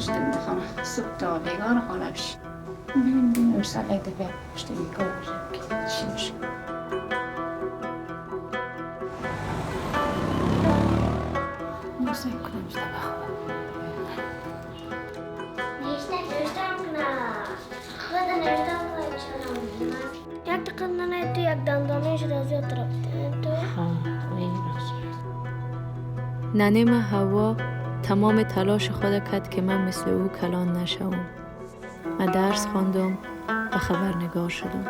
داشتیم میخوام صبح تا بیگار خانه بشیم. ببینیم سر یک دفعه پشت بیگار بشیم که چی میشه. نوزه کنم زده بخواب. نوشتم کنم. خود نوشتم کنم چرا یک دقیقه تو یک دندانش را زیاد رفته تو؟ ننه حوا تمام تلاش خود کرد که من مثل او کلان نشوم. من درس خواندم و خبرنگار شدم.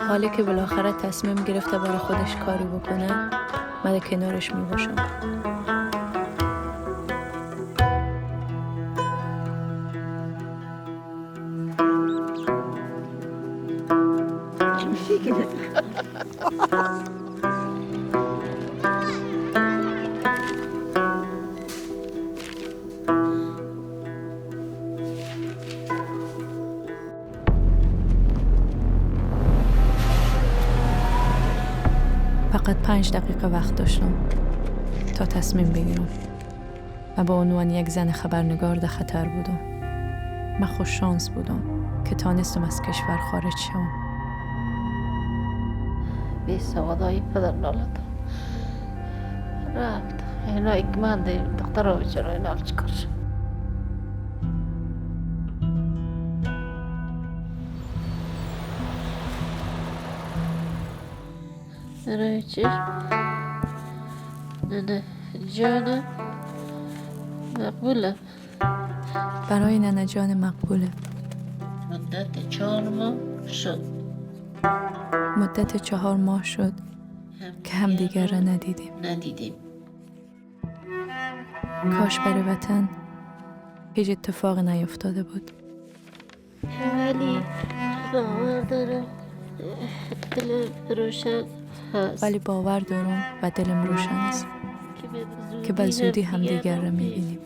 حالی که بالاخره تصمیم گرفته برای خودش کاری بکنه، من در کنارش می باشم. فقط 5 دقیقه وقت داشتم تا تصمیم بگیرم و با عنوان یک زن خبرنگار در خطر بودم. من خوش شانس بودم که تانستم از کشور خارج شوم. بی سوادایی پدر نالد رفت. اینا اکمان دی دکتر ها بیچاره اینا چیکار شد. برای چی؟ نه جان مقبوله. برای ننه جان مقبوله. مدت 4 ماه شد. مدت 4 ماه شد که همدیگر را ندیدیم. کاش برای وطن هیچ اتفاق نیفتاده بود. ولی باور دارم دلم روشن هست. ولی باور دارم و دلم روشن است که به زودی همدیگر را میبینیم.